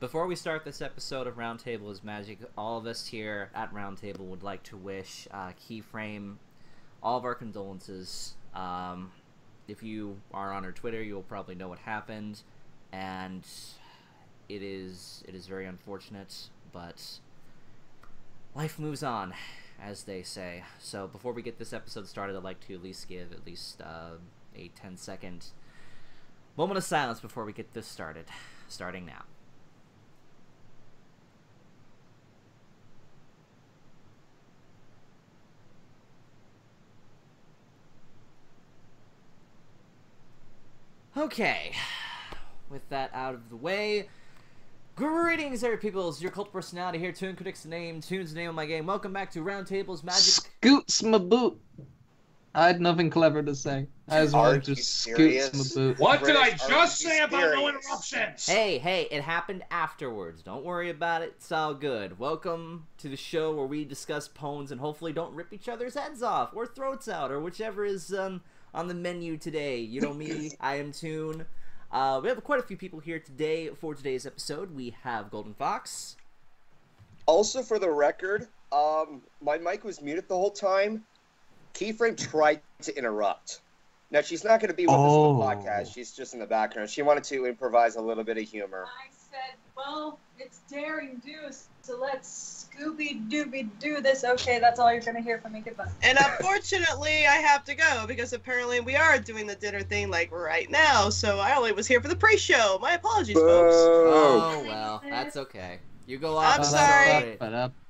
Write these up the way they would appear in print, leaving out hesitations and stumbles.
Before we start this episode of Roundtable is Magic, all of us here at Roundtable would like to wish Keyframe all of our condolences. If you are on our Twitter, you'll probably know what happened, and it is very unfortunate, but life moves on, as they say. So before we get this episode started, I'd like to at least give a 10-second moment of silence before we get this started. Starting now. Okay, with that out of the way, greetings every peoples, your cult personality here, ToonKritic's the name, Toon's the name of my game. Welcome back to Roundtable's Magic. Scoots my boot. I had nothing clever to say. I just wanted to scoots my boot. What did I just say about no interruptions? Hey, it happened afterwards. Don't worry about it. It's all good. Welcome to the show where we discuss poems and hopefully don't rip each other's heads off or throats out or whichever is on the menu today. You know me, I am Toon. We have quite a few people here today for today's episode. We have Golden Fox. Also, for the record, my mic was muted the whole time. Keyframe tried to interrupt. Now, she's not going to be with us on the podcast. She's just in the background. She wanted to improvise a little bit of humor. I said, well, it's daring do, so let's Scooby-Dooby-Doo this. Okay, that's all you're going to hear from me. Goodbye. And unfortunately, I have to go because apparently we are doing the dinner thing like right now, so I only was here for the pre-show. My apologies, folks. Oh, well, that's okay. You go off. I'm sorry.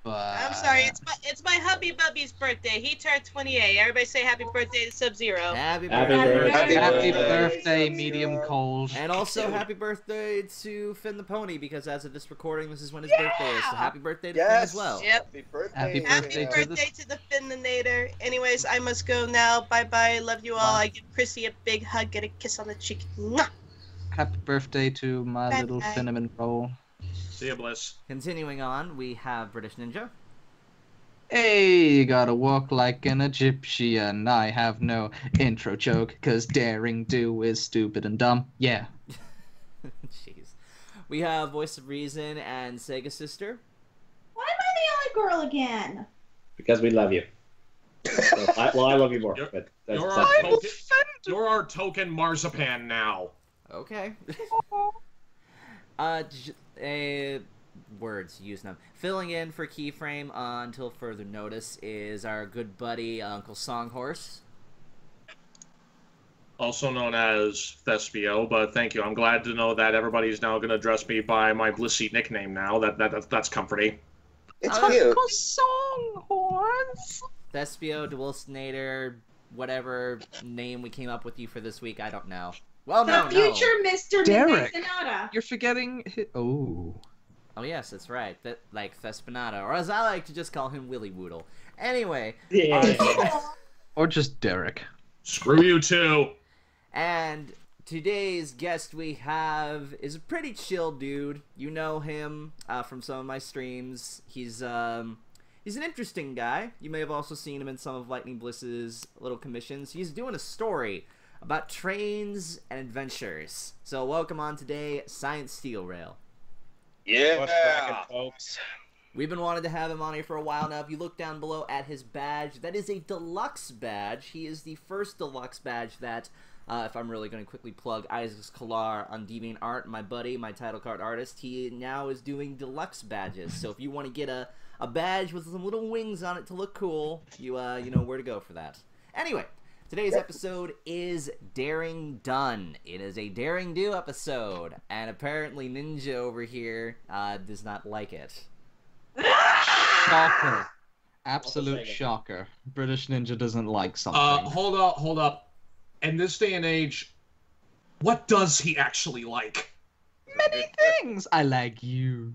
I'm sorry. It's my hubby Bubby's birthday. He turned 28. Everybody say happy birthday to Sub-Zero. Happy birthday. Happy birthday, medium cold. And also happy birthday to Finn the Pony, because as of this recording, this is when his birthday is. So happy birthday to Finn as well. Yep. Happy birthday. Happy birthday to the Finninator. Anyways, I must go now. Bye-bye. Love you all. I give Chrissy a big hug. Get a kiss on the cheek. Mwah! Happy birthday to my little cinnamon roll. See ya, Bliss. Continuing on, we have British Ninja. Hey, you gotta walk like an Egyptian. I have no intro joke, cause daring do is stupid and dumb. Yeah. Jeez. We have Voice of Reason and Sega Sister. Why am I the only girl again? Because we love you. So, I love you more. But you're our token marzipan now. Okay. Words, use them. Filling in for Keyframe until further notice is our good buddy Uncle Songhorse. Also known as Thespio, but thank you. I'm glad to know that everybody's now going to address me by my Blissy nickname now. That's comforting. It's cute. Uncle Songhorse. Thespio, DeWilsonator, whatever name we came up with you for this week, I don't know. Well, the future Mr. Derek. Midnight Sonata. You're forgetting. Oh, yes, that's right. Like Thespinata, or as I like to just call him, Willy Woodle. Anyway. Or just Derek. Screw you too. And today's guest we have is a pretty chill dude. You know him from some of my streams. He's an interesting guy. You may have also seen him in some of Lightning Bliss's little commissions. He's doing a story about trains and adventures. So welcome on today, Science Steelrail. Yeah. What's cracking, folks? We've been wanting to have him on here for a while now. If you look down below at his badge, that is a deluxe badge. He is the first deluxe badge that, if I'm really going to quickly plug Isaac Kalar on DeviantArt, my buddy, my title card artist, he now is doing deluxe badges. So if you want to get a badge with some little wings on it to look cool, you know where to go for that. Anyway. Today's episode is Daring Done. It is a Daring Do episode, and apparently Ninja over here does not like it. Shocker. Absolute shocker. British Ninja doesn't like something. Hold up. In this day and age, what does he actually like? Many things. I like you.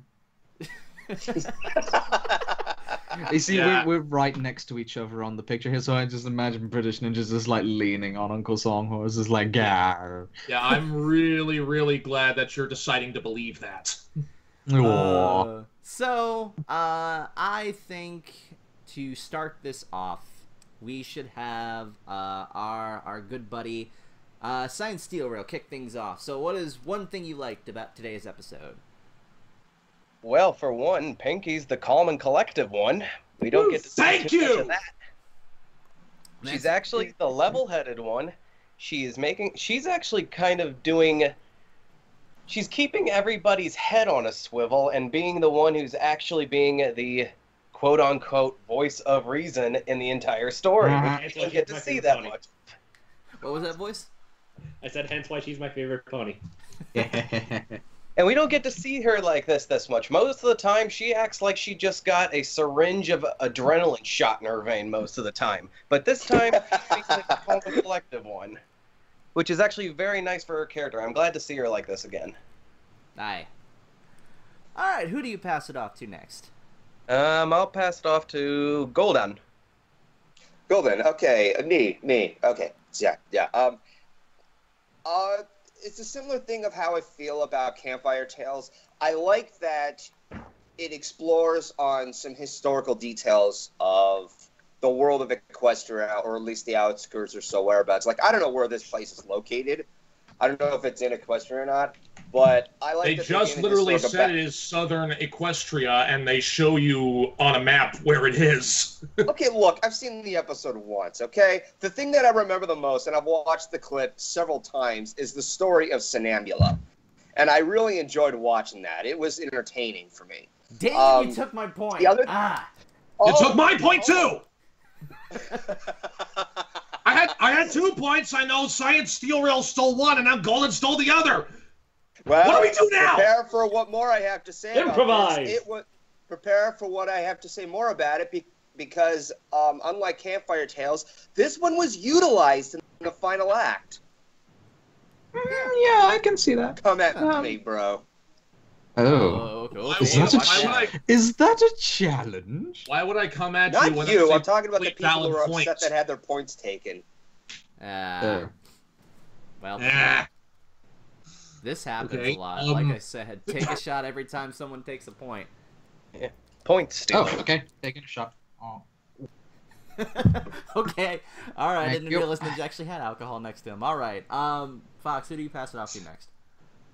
You see, we're right next to each other on the picture here, so I just imagine British Ninjas just like leaning on Uncle Songhorse, just like, gar. Yeah, I'm really, really glad that you're deciding to believe that. So, I think to start this off, we should have our good buddy Science Steelrail kick things off. So what is one thing you liked about today's episode? Well, for one, Pinky's the calm and collective one. We don't get to see too much of that. She's actually the level-headed one. She's actually kind of doing... She's keeping everybody's head on a swivel and being the one who's actually being the quote-unquote voice of reason in the entire story. We don't get to see that much. What was that voice? I said, hence why she's my favorite pony. And we don't get to see her like this much. Most of the time, she acts like she just got a syringe of adrenaline shot in her vein most of the time. But this time, she's like the calm and collective one. Which is actually very nice for her character. I'm glad to see her like this again. Aye. Alright, who do you pass it off to next? I'll pass it off to Golden. Golden, okay. Me. Okay. Yeah. It's a similar thing of how I feel about Campfire Tales. I like that it explores on some historical details of the world of Equestria, or at least the outskirts or so whereabouts. Like, I don't know where this place is located. I don't know if it's in Equestria or not, but I like They just literally said it is southern Equestria, and they show you on a map where it is. Okay, look, I've seen the episode once, okay? The thing that I remember the most, and I've watched the clip several times, is the story of Sonambula. And I really enjoyed watching that. It was entertaining for me. Damn, you took my point. You took my point, too! I had 2 points. I know Science Steelrail stole one, and now Golden stole the other. Well, what do we do now? Prepare for what more I have to say Improvise. about this. Prepare for what I have to say more about it, because unlike Campfire Tales, this one was utilized in the final act. Yeah, I can see that. Come at me, bro. Oh. Is that a challenge? Why would I come at Not you when you. I I'm talking about the people valid who are points? upset that had their points taken. Well, this happens a lot. Like I said, take a shot every time someone takes a point. Yeah. Point stealing. Oh, okay. Taking a shot. Oh. Okay. All right. I didn't you. realize Ninja actually had alcohol next to him. All right. Fox, who do you pass it off to next?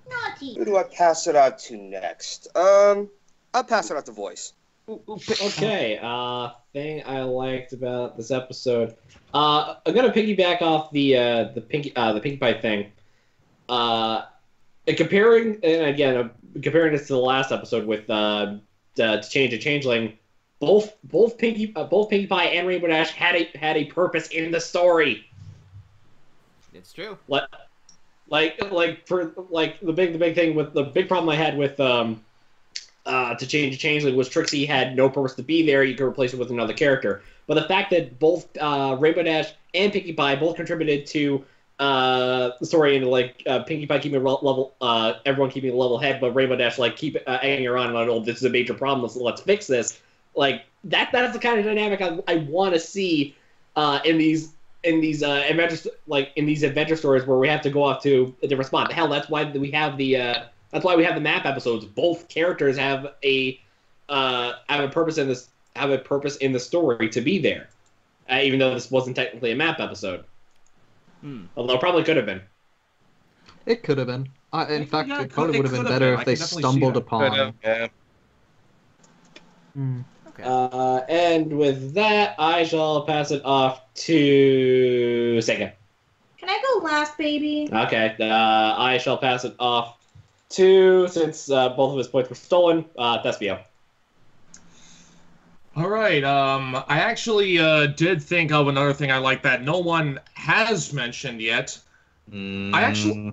Naughty. Who do I pass it out to next? I'll pass it out to Voice. Okay, thing I liked about this episode. I'm gonna piggyback off the Pinkie Pie thing. Comparing this to the last episode with to Change a Changeling, both Pinkie Pie and Rainbow Dash had a purpose in the story. It's true. The big thing with the big problem I had with To Change a Changeling was Trixie had no purpose to be there. You could replace it with another character. But the fact that both Rainbow Dash and Pinkie Pie both contributed to the story, and Pinkie Pie keeping everyone keeping a level head, but Rainbow Dash keep egging around and this is a major problem. Let's fix this. That's the kind of dynamic I want to see in these adventure stories where we have to go off to a different spot. Hell, that's why we have the map episodes. Both characters have a purpose in this. Have a purpose in the story to be there, even though this wasn't technically a map episode. Although it probably could have been. It could have been. In fact, it probably would have been better if they stumbled upon. Yeah. Okay. And with that, I shall pass it off to Sega. Can I go last, baby? Okay, I shall pass it off to, since both of his points were stolen, Thespio. All right. I actually did think of another thing I like that no one has mentioned yet. I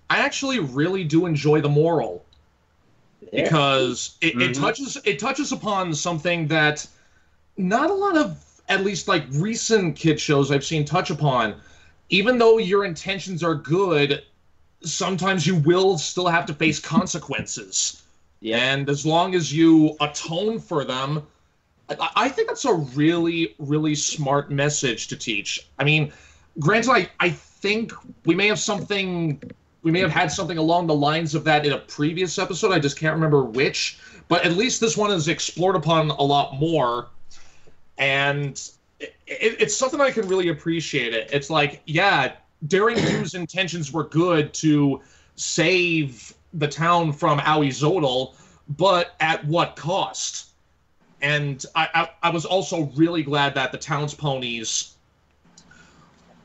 actually really do enjoy the moral. Because it touches upon something that not a lot of, at least recent kid shows I've seen touch upon. Even though your intentions are good, sometimes you will still have to face consequences. Yeah. And as long as you atone for them, I think that's a really, really smart message to teach. I mean, granted, I think we may have had something along the lines of that in a previous episode. I just can't remember which. But at least this one is explored upon a lot more. And it's something I can really appreciate it. It's Daring Do's intentions were good to save the town from Aoi Zodal, but at what cost? And I was also really glad that the Towns ponies,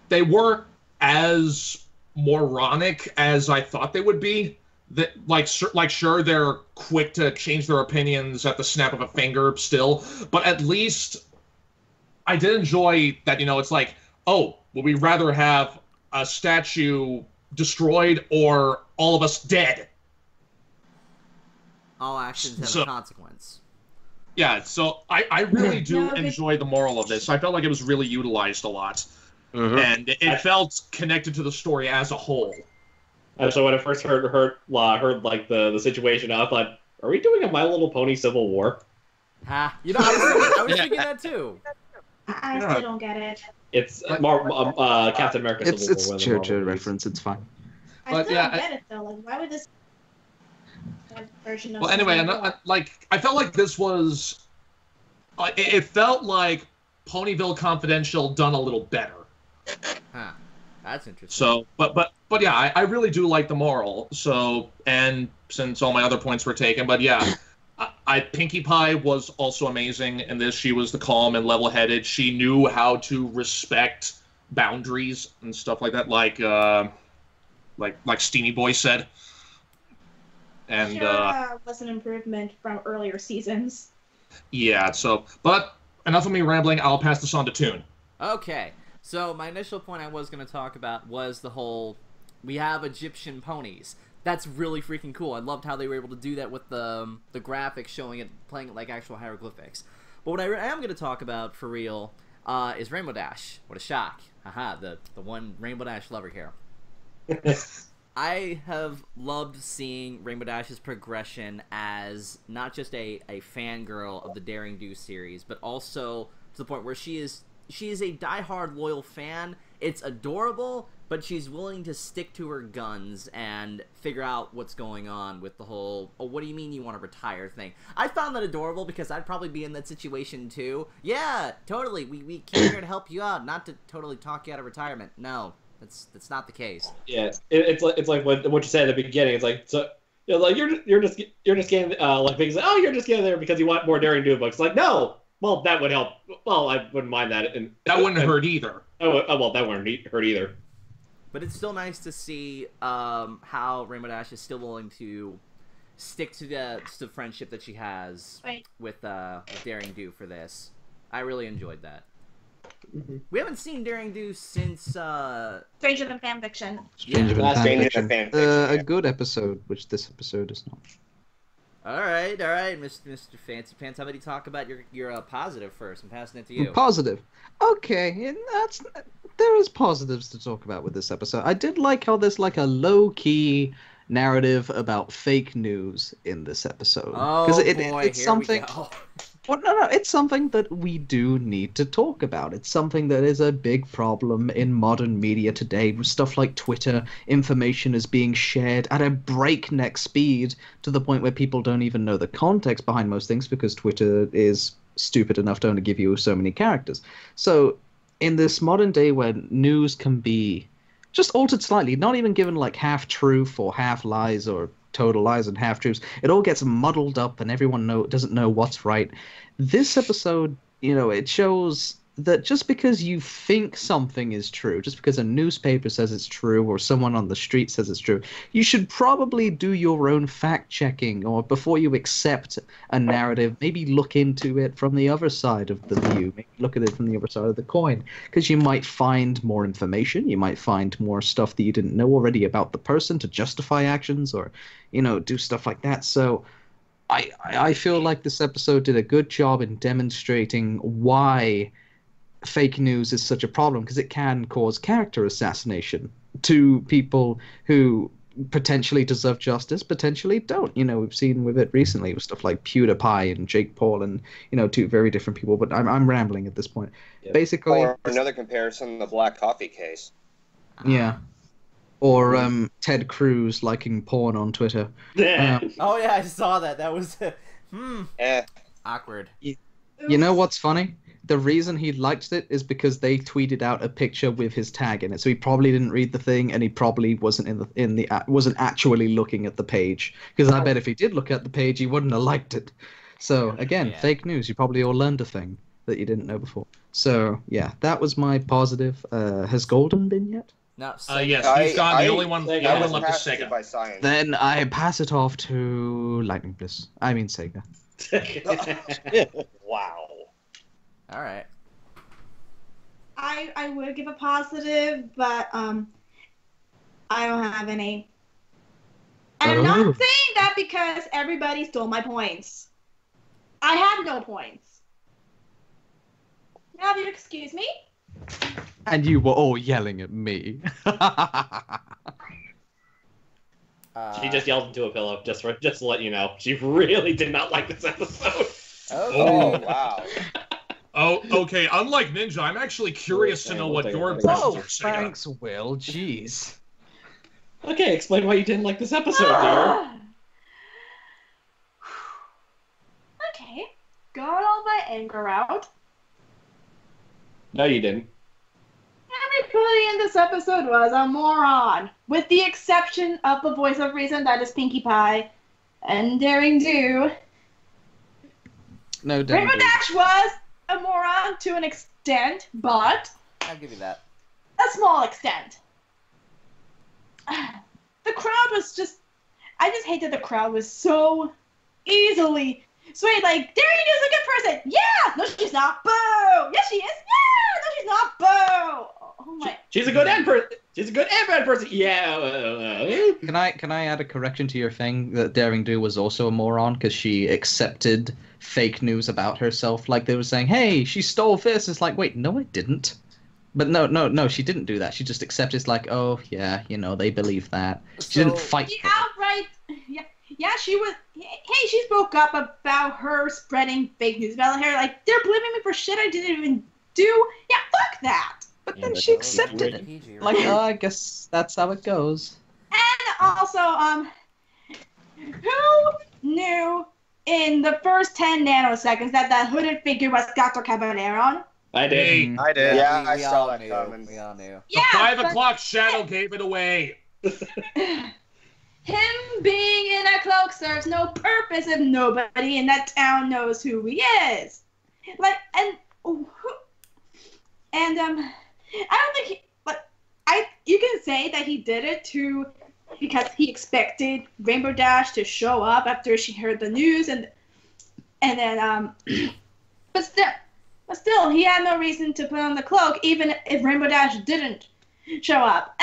they weren't as moronic as I thought they would be. That sure, they're quick to change their opinions at the snap of a finger still, but at least I did enjoy that, it's like, oh, would we rather have a statue destroyed or all of us dead? All actions have a consequence. Yeah, so I really do enjoy the moral of this. I felt like it was really utilized a lot. And it felt connected to the story as a whole. So when I first heard like the situation, I thought, are we doing a My Little Pony Civil War? I was thinking that too. I still don't get it. It's Captain America Civil War. It's JoJo reference. It's fine. I still don't get it though. Like, why would this version of? Well, anyway, I felt like this was. It felt like Ponyville Confidential done a little better. Huh. That's interesting. So, but yeah, I really do like the moral. So, and since all my other points were taken, but yeah, Pinkie Pie was also amazing in this. She was the calm and level-headed. She knew how to respect boundaries and stuff like that, like Steamy Boy said. And was an improvement from earlier seasons. Yeah. So, but enough of me rambling. I'll pass this on to Toon. Okay. So my initial point I was going to talk about was the whole, we have Egyptian ponies. That's really freaking cool. I loved how they were able to do that with the graphics showing it, playing it like actual hieroglyphics. But what I am going to talk about for real is Rainbow Dash. What a shock. Haha, the one Rainbow Dash lover here. I have loved seeing Rainbow Dash's progression as not just a fangirl of the Daring Do series, but also to the point where she is a diehard loyal fan. It's adorable, but she's willing to stick to her guns and figure out what's going on with the whole, oh, what do you mean you want to retire thing? I found that adorable because I'd probably be in that situation too. Yeah, totally. We came here to help you out, not to totally talk you out of retirement. No, that's not the case. Yeah, it's like what you said at the beginning. It's like, so like you're just getting like things like, oh, you're just getting there because you want more Daring Do books. Like, no. Well, that would help. Well, I wouldn't mind that. And that wouldn't hurt either. Oh, well, that wouldn't hurt either. But it's still nice to see how Rainbow Dash is still willing to stick to the friendship that she has with Daring Do for this. I really enjoyed that. We haven't seen Daring Do since Stranger Than Fanfiction. Stranger Than Fanfiction. Yeah. A good episode, which this episode is not. All right, Mr. Fancy Pants. How about you talk about your positive first? I'm passing it to you. Positive. Okay, and there is positives to talk about with this episode. I did like how there's like a low-key narrative about fake news in this episode. Oh, boy, it's something. Well, no, it's something that we do need to talk about. It's something that is a big problem in modern media today. With stuff like Twitter, information is being shared at a breakneck speed to the point where people don't even know the context behind most things because Twitter is stupid enough to only give you so many characters. So in this modern day where news can be just altered slightly, not even given like half truth or half lies or total lies and half truths, it all gets muddled up and everyone doesn't know what's right. This episode, it shows that just because you think something is true, just because a newspaper says it's true or someone on the street says it's true, you should probably do your own fact-checking, or before you accept a narrative, maybe look into it from the other side of the view, maybe look at it from the other side of the coin, because you might find more information, you might find more stuff that you didn't know already about the person to justify actions, or, do stuff like that. So I feel like this episode did a good job in demonstrating why fake news is such a problem, because it can cause character assassination to people who potentially deserve justice, potentially don't. We've seen with it recently with stuff like PewDiePie and Jake Paul and, two very different people, but I'm rambling at this point. Yeah. Basically, or another comparison, the Black Coffee case. Yeah. Or Ted Cruz liking porn on Twitter. Oh yeah, I saw that. That was awkward. You know what's funny? the reason he liked it is because they tweeted out a picture with his tag in it. So he probably didn't read the thing, and he probably wasn't wasn't actually looking at the page. Because I bet if he did look at the page, he wouldn't have liked it. So again, fake news. You probably all learned a thing that you didn't know before. So yeah, that was my positive. Has Golden been yet? No. Yes, he's gone. The only one left is Sega. By Science. Then I pass it off to Lightning Bliss. I mean Sega. Wow. All right. I would give a positive, but I don't have any. I'm not saying that because everybody stole my points. I have no points. Now, if you excuse me. And you were all yelling at me. She just yelled into a pillow, just to let you know. She really did not like this episode. Okay. Oh, wow. Oh, okay. Unlike Ninja, I'm actually curious to know what your impressions are. Sega. Thanks, Will. Jeez. Okay, explain why you didn't like this episode, dear. Okay, got all my anger out. No, you didn't. Everybody in this episode was a moron, with the exception of the voice of reason, that is Pinkie Pie, and Daring Do. No, Daring Rainbow Do. Dash was a moron to an extent, but I'll give you that. a small extent. The crowd was just... I just hate that the crowd was so easily swayed, like, Daring Do's a good person! Yeah! No, she's not! Boo! Yes, she is! Yeah! No, she's not! Boo! Oh my... She's a good and person. She's a good and bad person. Yeah. Can I add a correction to your thing that Daring Do was also a moron because she accepted fake news about herself? Like they were saying, "Hey, she stole this." It's like, wait, no, I didn't. But no, she didn't do that. She just accepted. It's like, oh yeah, they believe that. She didn't fight. She outright... Yeah, she was... Hey, she spoke up about her spreading fake news about her. Like, they're blaming me for shit I didn't even do. Yeah, fuck that. But then she accepted it. Like, oh, I guess that's how it goes. And also, who knew in the first 10 nanoseconds that hooded figure was Dr. Caballero? I did. I did. Yeah, I we saw all that knew. coming. We all knew. The 5 o'clock shadow gave it away. Him being in a cloak serves no purpose if nobody in that town knows who he is. Like, and I don't think he, but you can say that he did it because he expected Rainbow Dash to show up after she heard the news, and then but still he had no reason to put on the cloak even if Rainbow Dash didn't show up.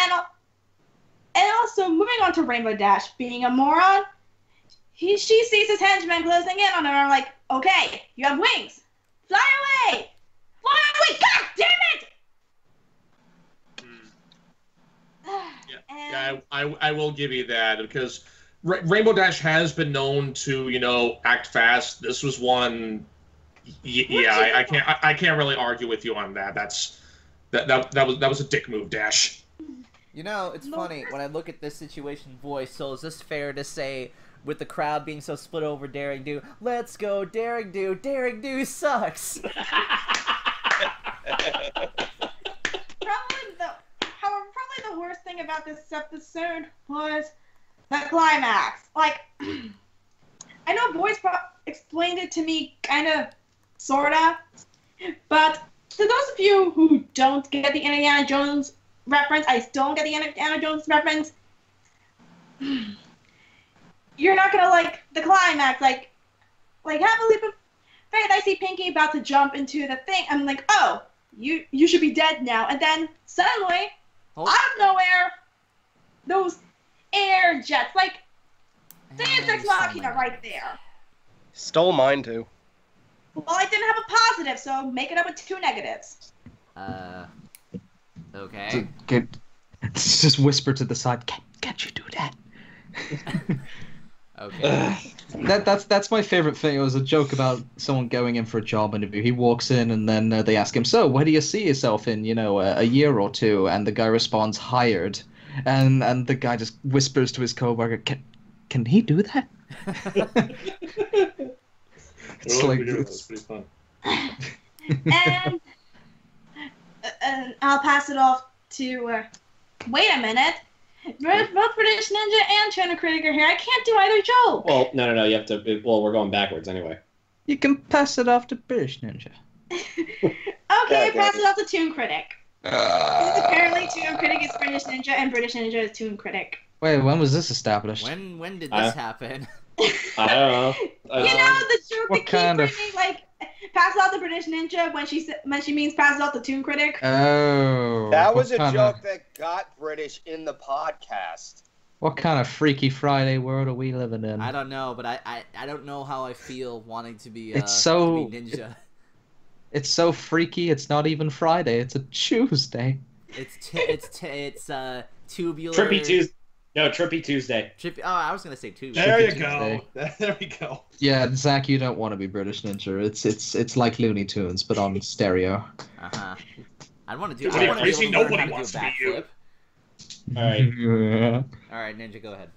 And also, moving on to Rainbow Dash being a moron, she sees his henchmen closing in on her. I'm like, okay, you have wings, fly away, fly away! God damn it! Yeah, I will give you that because Rainbow Dash has been known to act fast. This was one. Yeah, I can't really argue with you on that. That was a dick move, Dash. It's funny when I look at this situation, voice. So is this fair to say, with the crowd being so split over Daring Do, let's go Daring Do. Daring Do sucks. Probably the worst thing about this episode was the climax. Like, I know Boys explained it to me kind of, sort of, but to those of you who don't get the Indiana Jones reference, I still don't get the Indiana Jones reference, you're not gonna like the climax. Like have a leap of faith. I see Pinkie about to jump into the thing. I'm like, oh, you should be dead now. And then suddenly, out of nowhere, those air jets, like Deus Ex Machina right there. Stole mine too. Well, I didn't have a positive, so make it up with 2 negatives. Okay. Just whisper to the side. Can't you do that? Okay. That's my favorite thing. It was a joke about someone going in for a job interview. He walks in and then they ask him, "So, where do you see yourself in, a year or two?" And the guy responds, "Hired." And the guy just whispers to his coworker, "Can he do that?" It's That's pretty fun. and I'll pass it off to. Wait a minute. Both British Ninja and ToonKritic are here. I can't do either joke. Well, no. You have to. Well, we're going backwards anyway. You can pass it off to British Ninja. Okay, pass it off to ToonKritic. Apparently, ToonKritic is British Ninja, and British Ninja is ToonKritic. Wait, when was this established? When did this happen? I don't know. You know the joke What that kind of... keep bringing, like, pass it off to British Ninja when she means pass it off to ToonKritic? Oh. That was a joke that got British in the podcast. What kind of Freaky Friday world are we living in? I don't know, but I don't know how I feel wanting to be It's so... to be ninja. It's so freaky, it's not even Friday, it's a Tuesday. It's tubular... Trippy Tuesday. No, Trippy Tuesday. I was gonna say Tuesday. There you Tuesday. go. There we go. Yeah, Zach, you don't want to be British Ninja. It's like Looney Tunes, but on stereo. I want to do. I want to be able to learn how to do a backflip. Alright. Alright, Ninja, go ahead.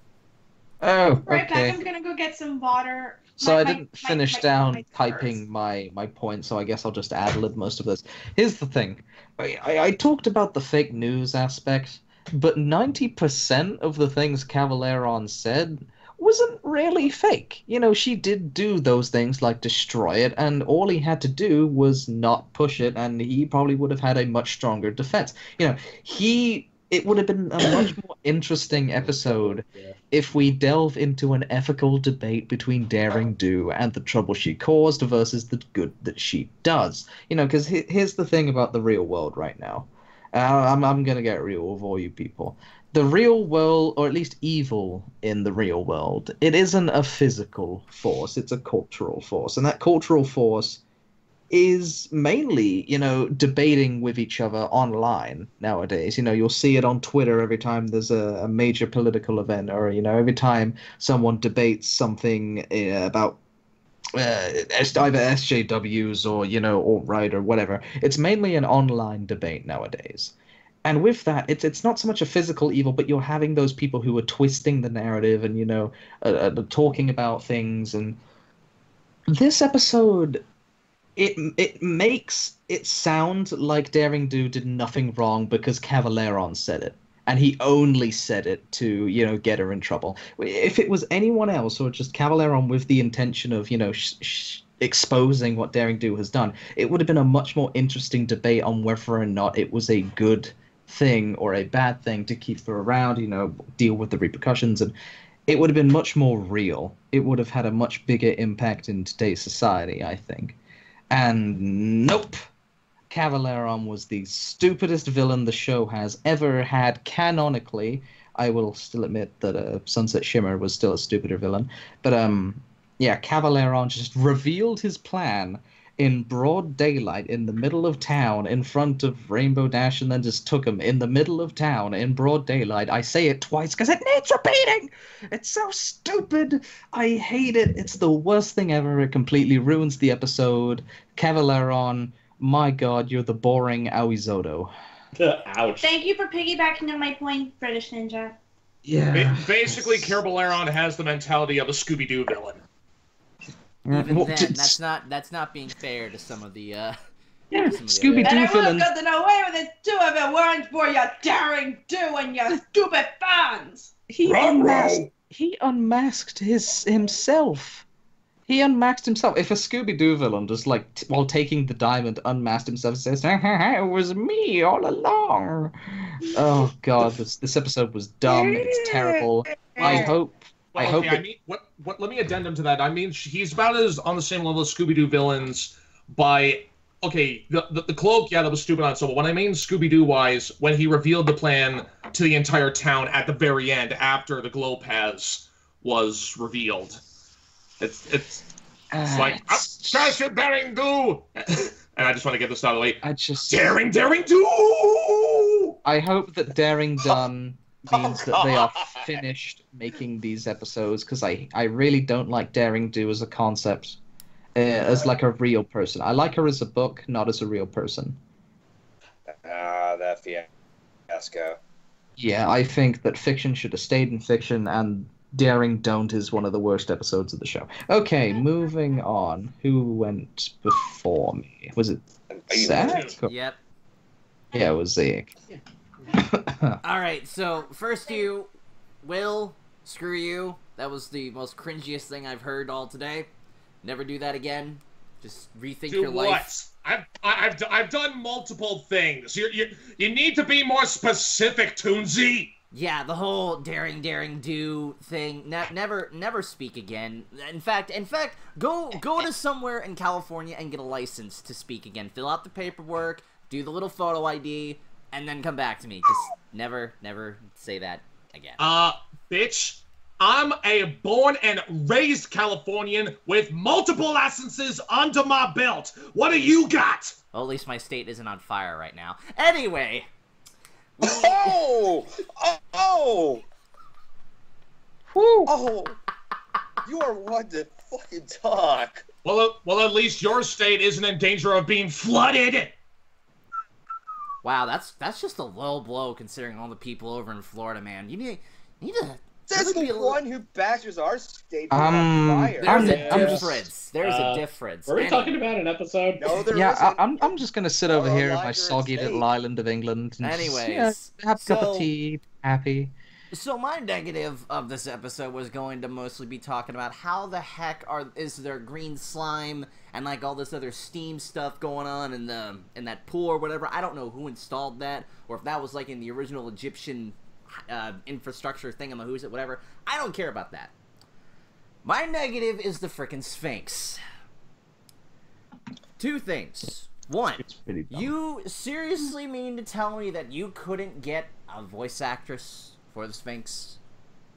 Oh, Right okay. back, I'm gonna go get some water. So I didn't finish typing my point, so I guess I'll just ad-lib most of this. Here's the thing. I talked about the fake news aspect, but 90% of the things Cavaleron said wasn't really fake. You know, she did do those things like destroy it, and all he had to do was not push it, and he probably would have had a much stronger defense. You know, it would have been a much more interesting episode if we delve into an ethical debate between Daring Do and the trouble she caused versus the good that she does. You know, because here's the thing about the real world right now. I'm going to get real with all you people. The real world, or at least evil in the real world, it isn't a physical force, it's a cultural force. And that cultural force is mainly, you know, debating with each other online nowadays. You know, you'll see it on Twitter every time there's a major political event, or, you know, every time someone debates something about either SJWs or, you know, alt-right or whatever. It's mainly an online debate nowadays. And with that, it's not so much a physical evil, but you're having those people who are twisting the narrative and, you know, talking about things. And this episode... It makes it sound like Daring Do did nothing wrong because Cavaleron said it. And he only said it to, you know, get her in trouble. If it was anyone else, or just Cavaleron with the intention of, you know, exposing what Daring Do has done, it would have been a much more interesting debate on whether or not it was a good thing or a bad thing to keep her around, you know, deal with the repercussions. And it would have been much more real. It would have had a much bigger impact in today's society, I think. And nope, Cavaleron was the stupidest villain the show has ever had canonically. I will still admit that Sunset Shimmer was still a stupider villain. But, yeah, Cavaleron just revealed his plan in broad daylight in the middle of town in front of Rainbow Dash, and then just took him in the middle of town in broad daylight. I say it twice because it needs repeating. It's so stupid. I hate it. It's the worst thing ever. It completely ruins the episode. Cavaleron, my god, you're the boring Aoizoto. Ouch. Thank you for piggybacking on my point, British Ninja. Yeah. Basically, Cavaleron has the mentality of a Scooby-Doo villain. Even then, that's not being fair to some of the yeah, Scooby-Doo and I would have villains. gotten away with it too if it weren't for your Daring Do and your stupid fans. He unmasked himself. He unmasked himself. If a Scooby-Doo villain just, like, while taking the diamond, unmasked himself and says, it was me all along. Oh, God, this episode was dumb. It's terrible. I hope... Let me addendum to that. I mean, he's about as on the same level as Scooby-Doo villains by... Okay, the cloak, yeah, that was stupid on its own. But when I mean Scooby-Doo-wise, when he revealed the plan to the entire town at the very end, after the glow pass was revealed. It's like, Sasha Daring Do! And I just want to get this out of the way. Daring Do! I hope that Daring Done means that they are finished making these episodes, because I really don't like Daring Do as a concept, as like a real person. I like her as a book, not as a real person. That fiasco. Yeah, I think that fiction should have stayed in fiction, and Daring Don't is one of the worst episodes of the show. Okay, moving on. Who went before me? Was it Zach? Yep. Yeah, it was Zach. Alright, so first you, Will, screw you. That was the most cringiest thing I've heard all today. Never do that again. Just rethink your life. I've done multiple things. You need to be more specific, Toonsy. Yeah, the whole daring do thing. Never speak again. In fact, go to somewhere in California and get a license to speak again. Fill out the paperwork, do the little photo ID, and then come back to me. Just never say that again. Bitch, I'm a born and raised Californian with multiple licenses under my belt. What do you got? Well, at least my state isn't on fire right now. Anyway. Oh! You are one to fucking talk. Well, at least your state isn't in danger of being flooded. Wow, that's just a low blow considering all the people over in Florida, man. You need to. Says the one who bashes our state on fire. There's a difference. There's a difference. Are we talking about an episode? No, there yeah, isn't. I'm just gonna sit over here in my soggy little island of England. And anyways, have a cup of tea, happy. So my negative of this episode was going to mostly be talking about how the heck is there green slime and like all this other steam stuff going on in that pool or whatever. I don't know who installed that or if that was like in the original Egyptian infrastructure thingamahoo's it, whatever. I don't care about that. My negative is the frickin' Sphinx. Two things. One, you seriously mean to tell me that you couldn't get a voice actress for the Sphinx?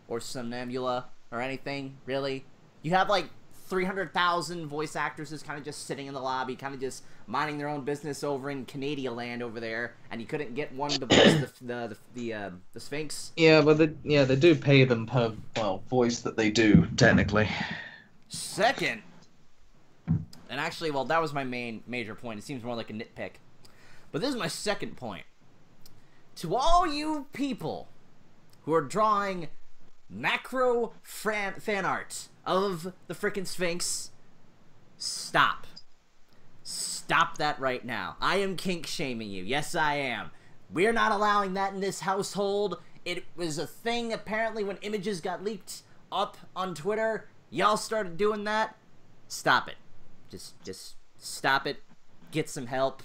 Or Somnambula? Or anything? Really? You have like 300,000 voice actresses kind of just sitting in the lobby, kind of just minding their own business over in Canada land over there, and you couldn't get one to voice the Sphinx? Yeah, but they do pay them per voice that they do technically. Second, and actually, well, that was my major point. It seems more like a nitpick, but this is my second point. To all you people who are drawing macro fan art of the frickin' Sphinx, stop. Stop that right now. I am kink shaming you. Yes, I am. We're not allowing that in this household. It was a thing apparently when images got leaked up on Twitter. Y'all started doing that. Stop it. Just stop it. Get some help.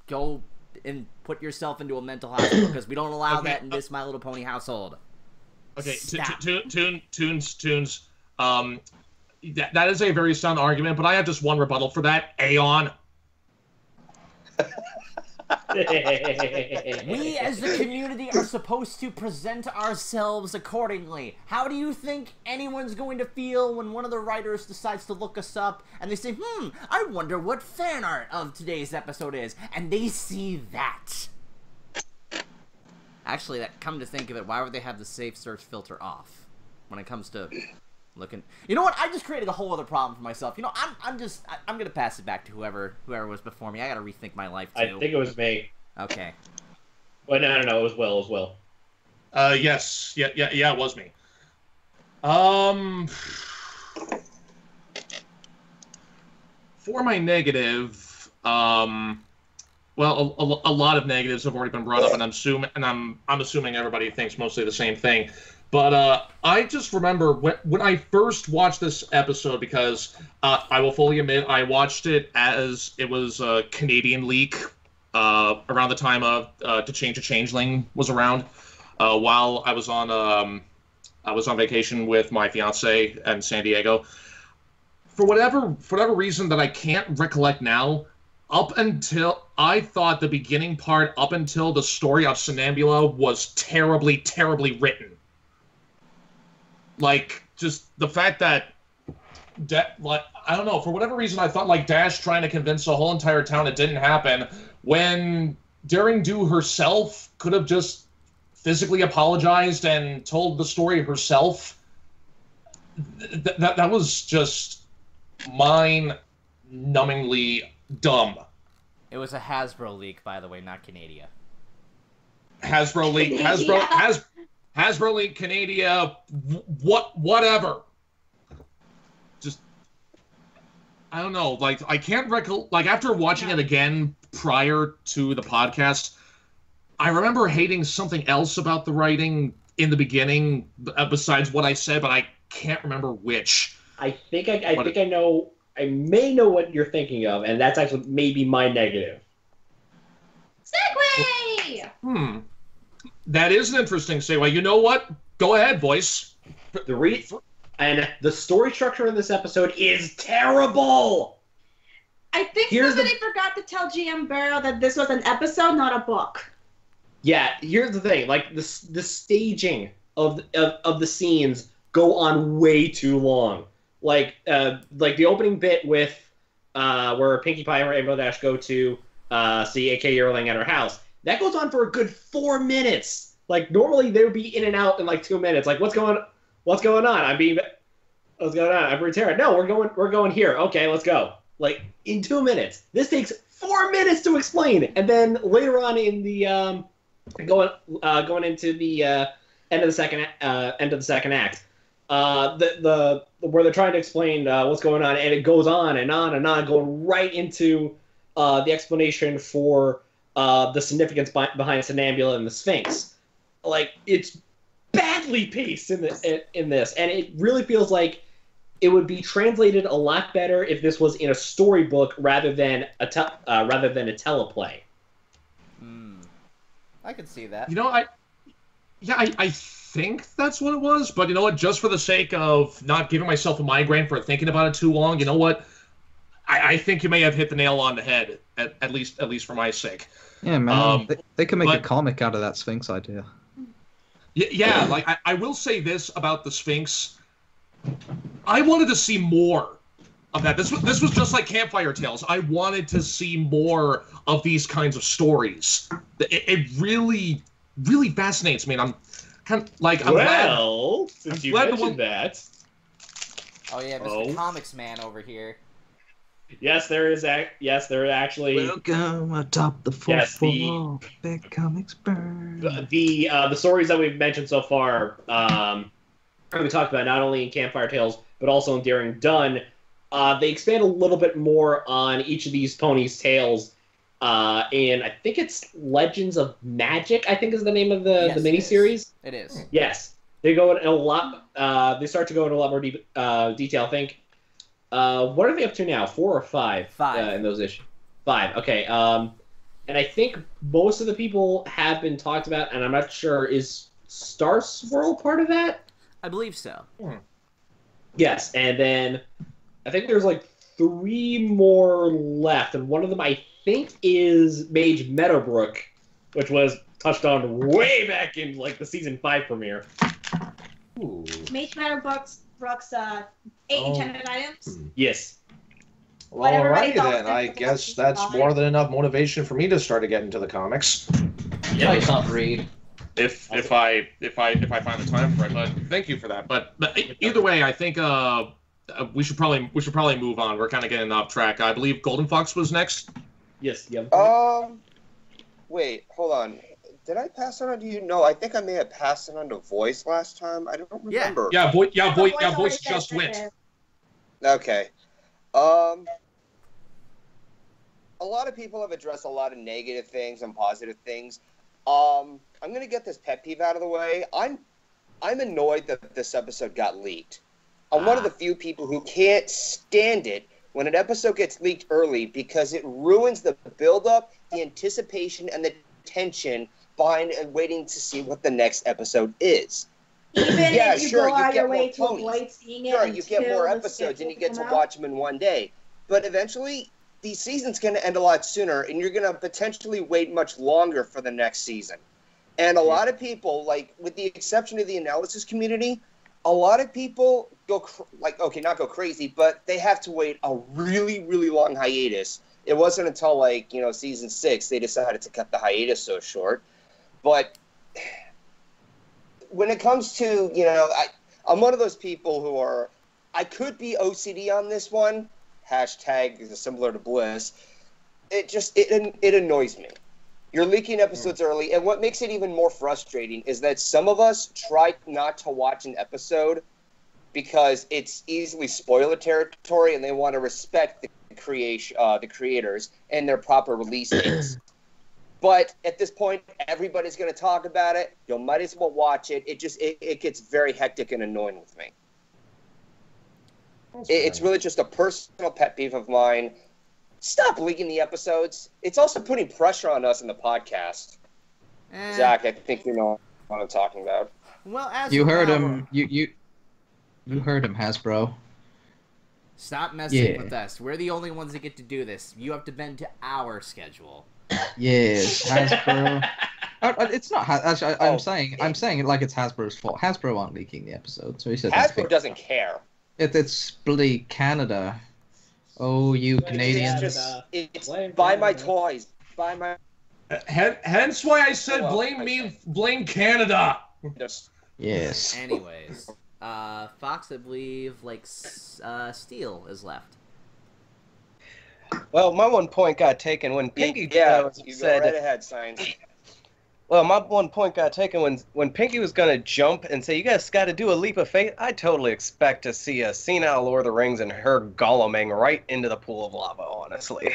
Go and put yourself into a mental hospital because we don't allow that in this My Little Pony household. Okay, Tunes. That is a very sound argument, but I have just one rebuttal for that. Aeon. We as the community are supposed to present ourselves accordingly. How do you think anyone's going to feel when one of the writers decides to look us up and they say, I wonder what fan art of today's episode is, and they see that? Actually, come to think of it, why would they have the safe search filter off when it comes to looking? You know what? I just created a whole other problem for myself. You know, I'm gonna pass it back to whoever was before me. I gotta rethink my life too. I think it was me. Okay. Well, no, it was Will. It was Will. Yes, yeah, it was me. For my negative, well, a lot of negatives have already been brought up, and I'm assuming everybody thinks mostly the same thing. But I just remember when I first watched this episode, because I will fully admit I watched it as it was a Canadian leak around the time of To Change a Changeling was around, while I was on vacation with my fiance in San Diego. For whatever reason that I can't recollect now, up until I thought the beginning part, up until the story of Somnambula, was terribly, terribly written. Like, just the fact that, like, I don't know, for whatever reason, I thought, like, Dash trying to convince the whole entire town it didn't happen, when Daring Do herself could have just physically apologized and told the story herself. That was just mind-numbingly dumb. It was a Hasbro leak, by the way, not Canada. Hasbro leak. Hasbro Link Canada, whatever. Just, I don't know. Like, I can't recall. Like, after watching it again prior to the podcast, I remember hating something else about the writing in the beginning, besides what I said, but I can't remember which. I think I know. I may know what you're thinking of, and that's actually maybe my negative. Segway! That is an interesting segue. You know what? Go ahead, voice. And the story structure in this episode is terrible. I think somebody forgot to tell GM Barrow that this was an episode, not a book. Yeah, here's the thing. Like, the staging of the scenes go on way too long. Like the opening bit with where Pinkie Pie and Rainbow Dash go to see A.K. Yearling at her house. That goes on for a good 4 minutes. Like, normally they would be in and out in like 2 minutes. Like, what's going on? What's going on? I'm Terra. No, we're going here. Okay, let's go. Like, in 2 minutes. This takes 4 minutes to explain. And then later on in the going into the end of the second act, the where they're trying to explain what's going on, and it goes on and on and on, going right into the explanation for the significance behind Somnambula and the Sphinx. Like, it's badly paced in this, and it really feels like it would be translated a lot better if this was in a storybook rather than a teleplay. I could see that. You know, I think that's what it was, but you know what? Just for the sake of not giving myself a migraine for thinking about it too long, you know what? I think you may have hit the nail on the head, at least for my sake. Yeah, man. They can make a comic out of that Sphinx idea. Yeah, like, I will say this about the Sphinx. I wanted to see more of that. This was just like Campfire Tales. I wanted to see more of these kinds of stories. It really, really fascinates me, and I'm kind of like, I'm glad, since you mentioned that. Oh yeah, Mr. Comics Man over here. Yes, there is. Yes, there actually. Welcome atop the fourth floor. Big Comics Burn. The stories that we've mentioned so far, we talked about not only in Campfire Tales but also in Daring Done. They expand a little bit more on each of these ponies' tales, and I think it's Legends of Magic. I think is the name of the miniseries. It is. Yes, they go in a lot. They start to go into a lot more detail. I think. What are they up to now? 4 or 5? 5 in those issues. 5. Okay. And I think most of the people have been talked about, and I'm not sure, is Star Swirl part of that? I believe so. Yes, and then I think there's like 3 more left, and one of them I think is Mage Meadowbrook, which was touched on way back in like the season 5 premiere. Ooh. Mage Meadowbrook's 8 enchanted items? Yes. Well, alrighty then. I guess that's more than enough motivation for me to start to get into the comics. Yeah, I can't read. If I find the time for it, but thank you for that. But either way, I think we should probably move on. We're kind of getting off track. I believe Golden Fox was next. Yes. Yeah. Wait, hold on. Did I pass it on to you? No, I think I may have passed it on to Voice last time. I don't remember. Voice just went. Okay. A lot of people have addressed a lot of negative things and positive things. I'm gonna get this pet peeve out of the way. I'm annoyed that this episode got leaked. I'm one of the few people who can't stand it when an episode gets leaked early because it ruins the build-up, the anticipation, and the tension behind and waiting to see what the next episode is. Even if you go out your way to avoid seeing it. Sure, you get more episodes and you get to watch them in one day. But eventually, the season's going to end a lot sooner, and you're going to potentially wait much longer for the next season. And a lot of people, like, with the exception of the analysis community, a lot of people go, not go crazy, but they have to wait a really, really long hiatus. It wasn't until, season 6 they decided to cut the hiatus so short. But when it comes to, I'm one of those people who are, I could be OCD on this one, # similar to Bliss. It annoys me. You're leaking episodes early, and what makes it even more frustrating is that some of us try not to watch an episode because it's easily spoiler territory, and they want to respect the creators and their proper release dates. But at this point, everybody's going to talk about it. You might as well watch it. It gets very hectic and annoying with me. It's really just a personal pet peeve of mine. Stop leaking the episodes. It's also putting pressure on us in the podcast. Zach, I think you know what I'm talking about. Well, as you heard him. You heard him, Hasbro. Stop messing with us. We're the only ones that get to do this. You have to bend to our schedule. Yes, Hasbro. It's not. I'm saying it like it's Hasbro's fault. Hasbro aren't leaking the episode, so he said Hasbro doesn't care. It's bloody Canada. Oh, you Canadians! It's buy my toys. Buy my. Hence why I said blame Canada. Yes. Anyways, Fox, I believe, Steel is left. Well, my 1 point got taken when Pinky you go right ahead, Science. Well, my 1 point got taken when Pinky was going to jump and say, you guys got to do a leap of faith. I totally expect to see a scene out of Lord of the Rings and her goleming right into the pool of lava, honestly.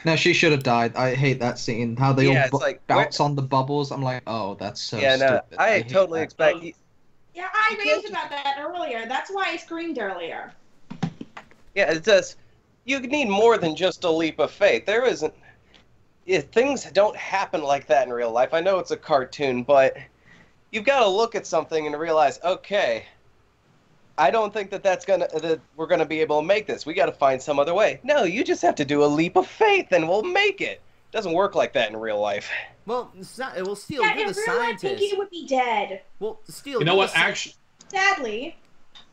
No, she should have died. I hate that scene. How they all bounce on the bubbles. I'm like, oh, that's so stupid. No, I totally expect... Yeah, I raised about that earlier. That's why I screamed earlier. Yeah, it's just... You need more than just a leap of faith. There isn't... Things don't happen like that in real life. I know it's a cartoon, but you've got to look at something and realize, okay, I don't think that we're gonna be able to make this. We got to find some other way. No, you just have to do a leap of faith, and we'll make it. It doesn't work like that in real life. Well, it's not. Well, Steel, yeah, you're the scientist. I think he would be dead. Well, Steel, you know what? Actually, sadly,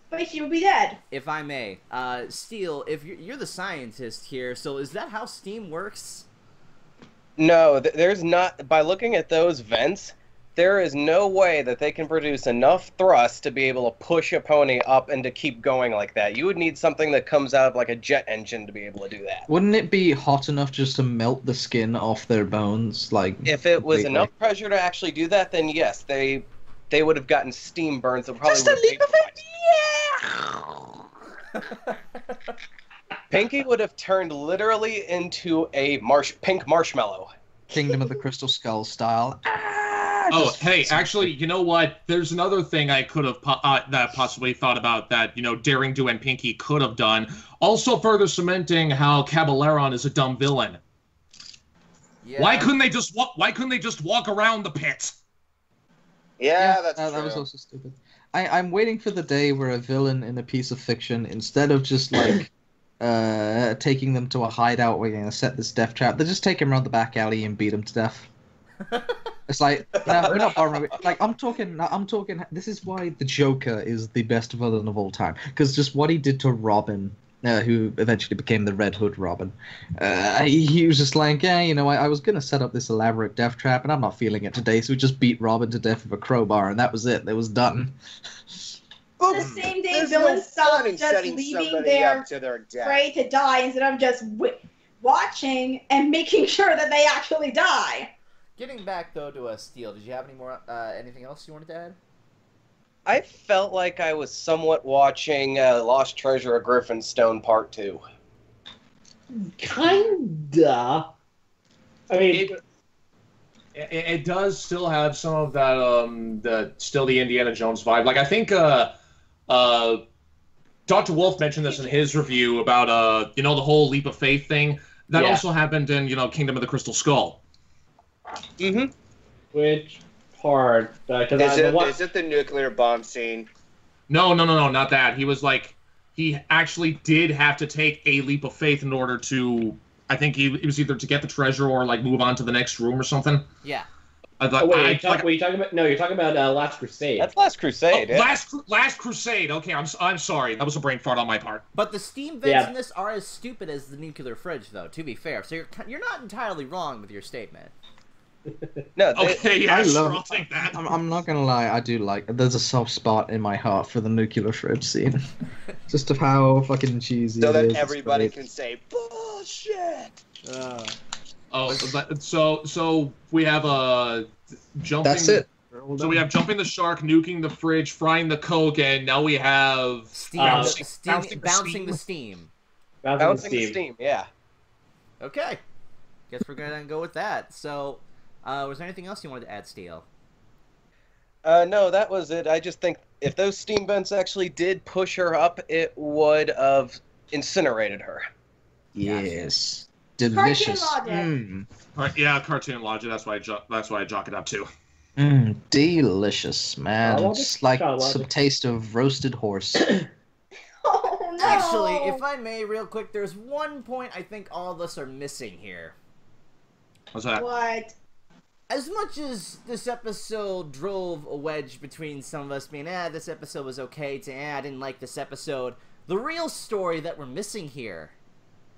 but he would be dead. If I may, Steel, if you're the scientist here, so is that how steam works? No, there's not. By looking at those vents, there is no way that they can produce enough thrust to be able to push a pony up and to keep going like that. You would need something that comes out of like a jet engine to be able to do that. Wouldn't it be hot enough just to melt the skin off their bones? If it was enough pressure to actually do that, then yes, they would have gotten steam burns. That probably just a leap of it. Yeah. Pinky would have turned literally into a pink marshmallow. Kingdom of the Crystal Skull style. Hey, actually, you know what? There's another thing I could have possibly thought about that, Daring Do and Pinky could have done. Also further cementing how Caballeron is a dumb villain. Yeah. Why couldn't they just walk around the pit? Yeah, that's true. That was also stupid. I'm waiting for the day where a villain in a piece of fiction, instead of just taking them to a hideout, we're going to set this death trap, they just take him around the back alley and beat him to death. It's like, no, we're not bothering. Like, I'm talking, this is why the Joker is the best villain of all time. Because just what he did to Robin, who eventually became the Red Hood Robin, he was just like, I was going to set up this elaborate death trap, and I'm not feeling it today, so we just beat Robin to death with a crowbar, and that was it. It was done. The same day villains stop just leaving their prey to die instead of just watching and making sure that they actually die. Getting back though to Steel, did you have any more anything else you wanted to add? I felt like I was somewhat watching Lost Treasure of Griffinstone Part 2. Kinda. I mean, it does still have some of that the Indiana Jones vibe. Like I think Dr. Wolf mentioned this in his review about the whole leap of faith thing. That also happened in Kingdom of the Crystal Skull. Mm-hmm. Which part? Is it the nuclear bomb scene? No, not that. He actually did have to take a leap of faith in order to. I think it was either to get the treasure or move on to the next room or something. Yeah. I thought, what are you talking about? No, you're talking about Last Crusade. That's Last Crusade. Last Crusade. Okay, I'm sorry. That was a brain fart on my part. But the steam vents in this are as stupid as the nuclear fridge, though. To be fair, so you're not entirely wrong with your statement. No. I'll take that. I'm not gonna lie. I do there's a soft spot in my heart for the nuclear fridge scene. Just of how fucking cheesy. So that everybody can say bullshit. Oh, so we have jumping. That's it. So we have jumping the shark, nuking the fridge, frying the Coke, and now we have bouncing the steam. Bouncing the steam, yeah. Okay. Guess we're gonna go with that. So, was there anything else you wanted to add, Steel? No, that was it. I just think if those steam vents actually did push her up, it would have incinerated her. Yes. Delicious. Yeah, cartoon logic. That's why I jock it up too. Delicious, man. Just like some taste of roasted horse. Oh, no. Actually, if I may, real quick, there's one point I think all of us are missing here. What's that? What? As much as this episode drove a wedge between some of us being, this episode was okay, to, I didn't like this episode, the real story that we're missing here.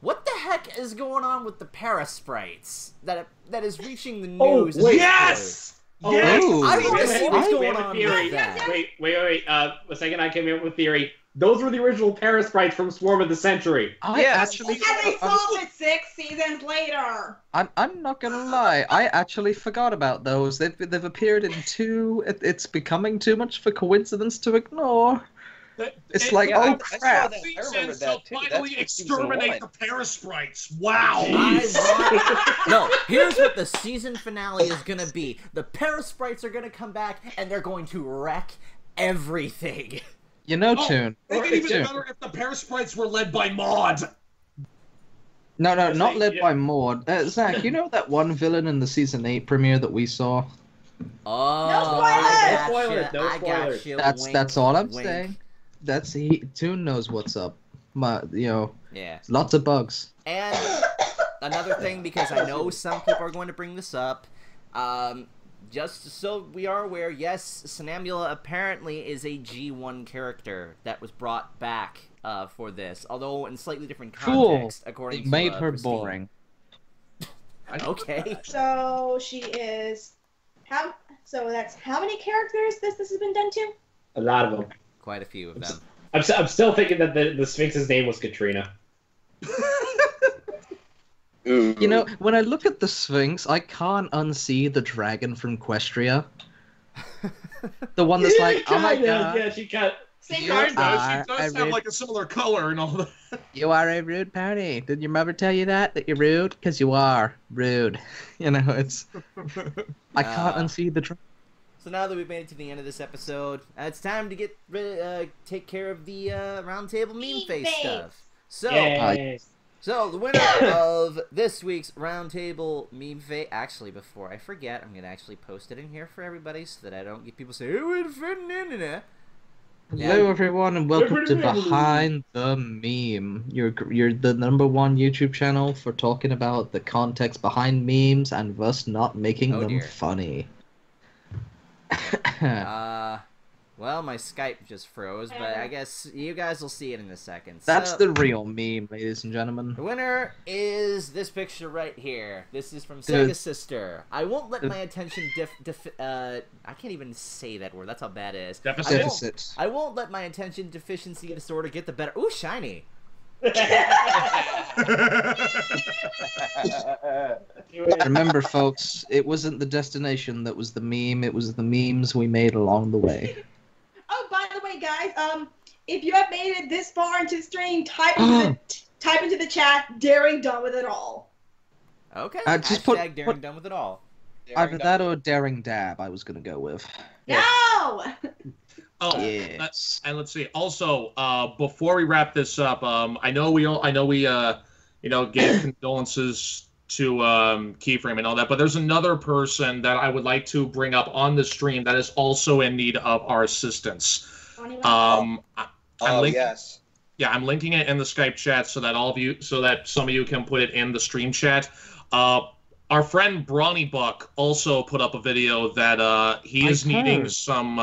What the heck is going on with the Parasprites that is reaching the news? Oh, wait. Yes! Oh, yes! I want to see what's going on theory. with that. Wait. A second, I came up with a theory. Those were the original Parasprites from Swarm of the Century. And they solved it 6 seasons later. I'm not gonna lie. I actually forgot about those. They've appeared in 2. It's becoming too much for coincidence to ignore. It's like, oh crap! I remember that too. Finally exterminate the Parasprites. Wow! No, here's what the season finale is gonna be. The Parasprites are gonna come back, and they're going to wreck everything. You know, Toon. Make it even better if the Parasprites were led by Maud. No, not led by Maud. Zach, you know that one villain in the season 8 premiere that we saw? Oh, No spoilers. That's all I'm saying. Toon knows what's up. Yeah. Lots of bugs. And another thing, because I know some people are going to bring this up, just so we are aware, yes, Sonambula apparently is a G1 character that was brought back for this, although in slightly different context, according to made her Christine. boring. Okay. So she is so that's how many characters this has been done to? A lot of them. Quite a few of them. I'm still thinking that the Sphinx's name was Katrina. You know, when I look at the Sphinx, I can't unsee the dragon from Questria. The one that's like, oh my god. Yeah, she got. She does have like a similar color and all that. You are a rude pony. Did your mother tell you that you're rude? Because you are rude. You know, it's. I can't unsee the dragon. So now that we've made it to the end of this episode, it's time to take care of the Roundtable meme face stuff. So the winner of this week's Roundtable meme face. Actually, before I forget, I'm gonna actually post it in here for everybody so that I don't get people saying, "Oh, it's fitting in there." Hello everyone and welcome to Behind the Meme. You're the #1 YouTube channel for talking about the context behind memes and thus not making them funny. Well, my Skype just froze, but I guess you guys will see it in a second. That's the real meme, ladies and gentlemen. The winner is this picture right here. This is from Sega Sister. I won't let my attention I can't even say that word. That's how bad it is. Deficit. I won't let my attention deficiency disorder get the better. Ooh, shiny. Remember, folks, it wasn't the destination that was the meme. It was the memes we made along the way. Oh, by the way, guys, if you have made it this far into the stream, type into the chat, daring done with it all. Okay. Just Hashtag daring done with it all. Either that or daring dab. I was gonna go with. No. Oh, yes. And let's see. Also, before we wrap this up, I know we gave condolences to Keyframe and all that, but there's another person that I would like to bring up on the stream that is also in need of our assistance. Yes. Yeah, I'm linking it in the Skype chat so that some of you can put it in the stream chat. Our friend Brawny Buck also put up a video that he is needing some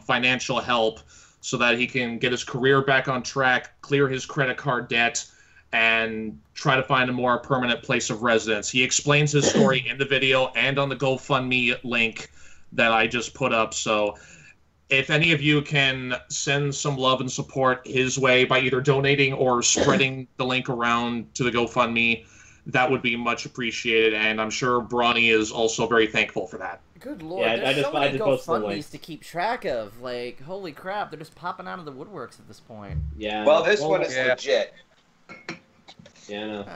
financial help so that he can get his career back on track, clear his credit card debt, and try to find a more permanent place of residence. He explains his story in the video and on the GoFundMe link that I just put up. So if any of you can send some love and support his way by either donating or spreading the link around to the GoFundMe, that would be much appreciated, and I'm sure Bronny is also very thankful for that. Good lord, Yeah, there's so many posted the GoFundMes link. to keep track of. Like, holy crap, they're just popping out of the woodworks at this point. Yeah. Well, this one is legit. Yeah, I know.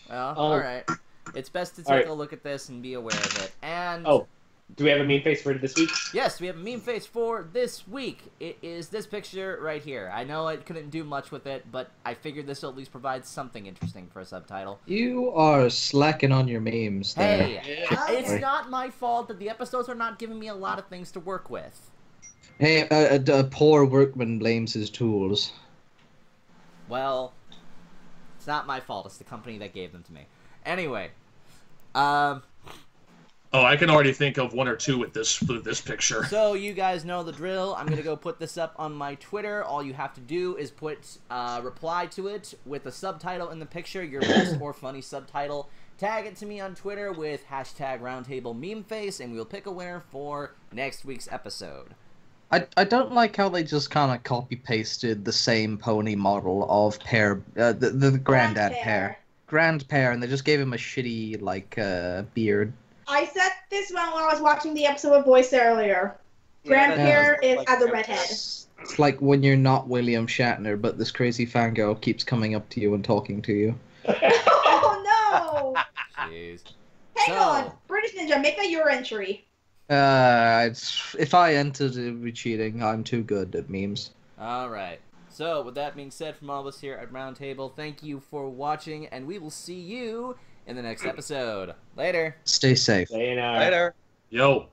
Well, alright. It's best to take a look at this and be aware of it. And do we have a meme face for this week? yes, we have a meme face for this week. It is this picture right here. I know I couldn't do much with it, but I figured this will at least provide something interesting for a subtitle. You are slacking on your memes there. Hey, it's not my fault that the episodes are not giving me a lot of things to work with. Hey, a poor workman blames his tools. Well, it's not my fault. It's the company that gave them to me. Anyway, Oh, I can already think of one or two with this picture. so you guys know the drill. I'm gonna go put this up on my Twitter. All you have to do is put reply to it with a subtitle in the picture, your best or funny subtitle. Tag it to me on Twitter with hashtag Roundtable Meme Face, and we'll pick a winner for next week's episode. I don't like how they just kind of copy pasted the same pony model of the granddad pair, and they just gave him a shitty like beard. I said this one while I was watching the episode of Voice earlier. Grandpair is as a redhead. It's like when you're not William Shatner, but this crazy fangirl keeps coming up to you and talking to you. Oh no! Jeez. Hang on, British Ninja, make that your entry. If I entered, it would be cheating. I'm too good at memes. Alright. So, with that being said from all of us here at Roundtable, thank you for watching, and we will see you in the next episode. Later. Stay safe. Sayonara. Later. Yo.